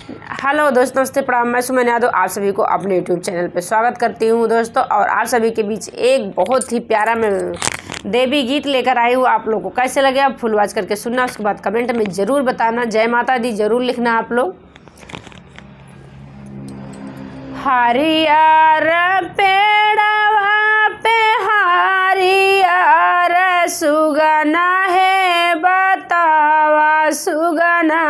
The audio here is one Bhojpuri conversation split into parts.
हेलो दोस्तों, नमस्ते, प्रणाम। मैं सुमन यादव आप सभी को अपने यूट्यूब चैनल पे स्वागत करती हूँ दोस्तों। और आप सभी के बीच एक बहुत ही प्यारा मैं देवी गीत लेकर आई हूँ। आप लोगों को कैसे लगे आप फुल वॉच करके सुनना, उसके बाद कमेंट में ज़रूर बताना। जय माता दी ज़रूर लिखना आप लोग। हरियर पेड़वा पे हरियर सुगना है बतावा सुगना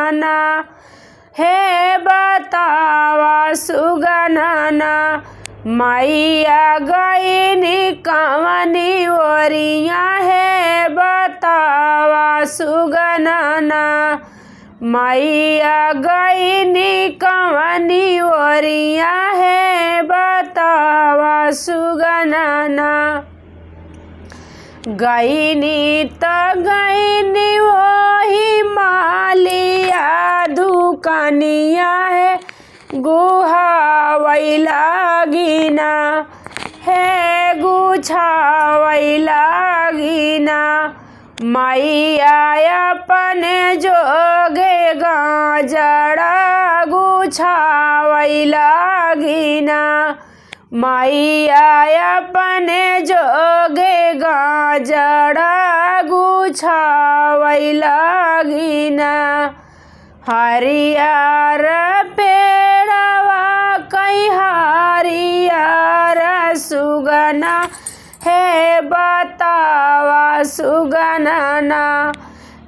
हे बतावा सुगना मैया गईनी कवनी ओरिया है बतावा सुगना मैया गईनी कवनी ओरिया है बतावा सुगना गईनी त गईनी वही मालिया दुकानिया है गुहावई लागिना है गुछावई लागिना मैया अपने जोगे गाजड़ा गुछावई लागिना मैया अपने जोगे गाजड़ा गुछावई लागिना हरियर पेड़वा कई हरियर सुगना है बतावा सुगना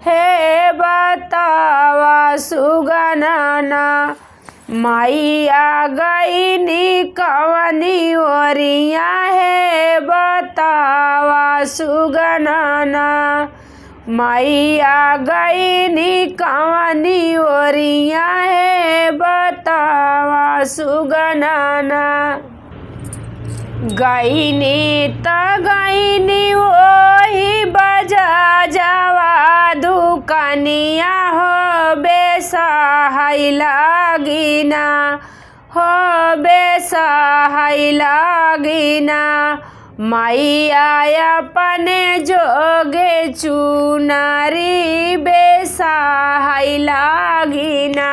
हे बतावा सुगना मैया गईनी कवनी ओरिया है बतावा सुगना मैया गईनी कवनी ओरिया है बतावा सुगना गईनी त गईनी वही बजा जावा दुकानिया हो बेसहाय लागिना हो बेसहाय लागिना मैया अपने जोगे चुनारी बेसहाय लागिना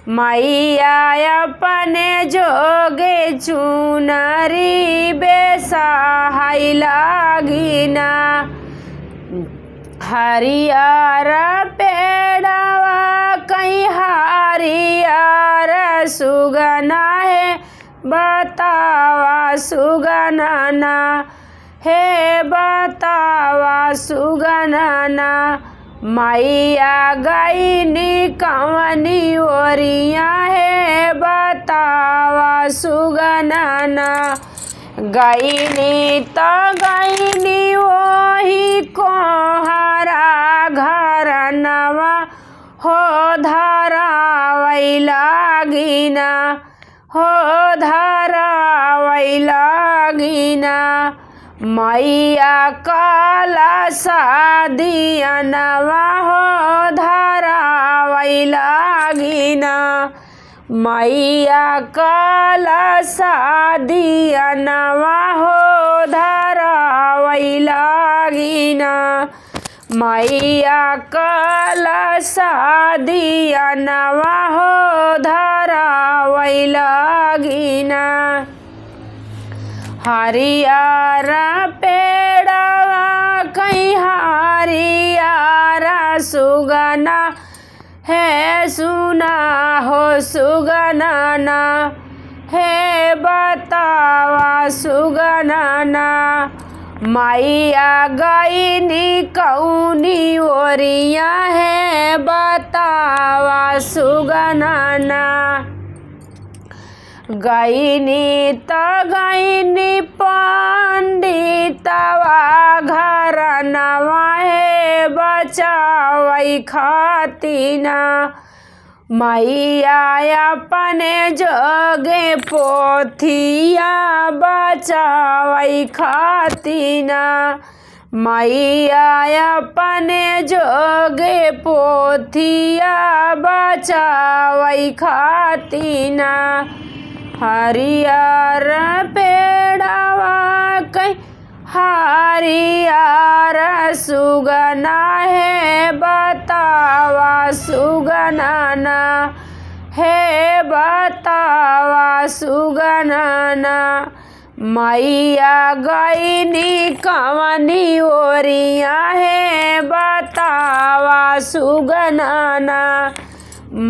मैया अपने जोगे चुनारी बेसहाय लागिना हरियर पेड़वा कई हरियर सुगना है बतावा सुगना हे बतावा सुगना मैया गईनी कवनी ओरिया है बतावा सुगना गईनी त गईनी वही कोहरा घर नवा हो धरावई लागिना हो धरावई लागिना मैया काला शादिया नवा हो धरावई लागिना मैया काला शादिया नवा हो धरावई लागिना मैया काला शादिया नवा हो धरावई लागिना हरियर पेड़वा कई हरियर सुगना है सुना हो सुगना हे बतावा सुगना मैया गईनी कौनी ओरिया है बतावा सुगना गईनी त गईनी पंडितवा घर नवा है बचावई खातिना मैया अपने जोगे पोथिया बचावई खातिना मैया अपने जोगे पोथिया बचावई खातिना हरियर पेड़वा कई हरियर सुगना है बतावा सुगना हे बतावा सुगनाना मैया गईनी कवनी ओरिया हे बतावा सुगनाना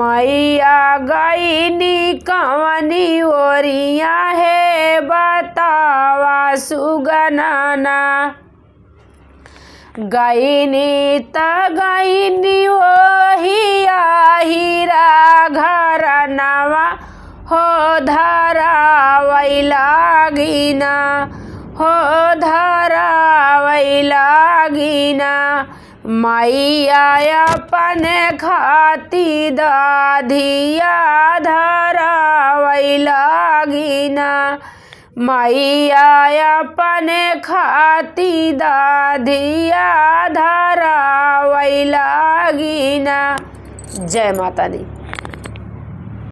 मैया गईनी कवनी ओरिया हे बतावा सुगनाना गईनी त गईनी ओहिया हीरा घर नवा हो धरावै लागिना हो धरावै लागिना मैया अपन खाती दाधिया धरावै लागिना मैया अपन खाती दाधिया धरावै लागिना। जय माता दी।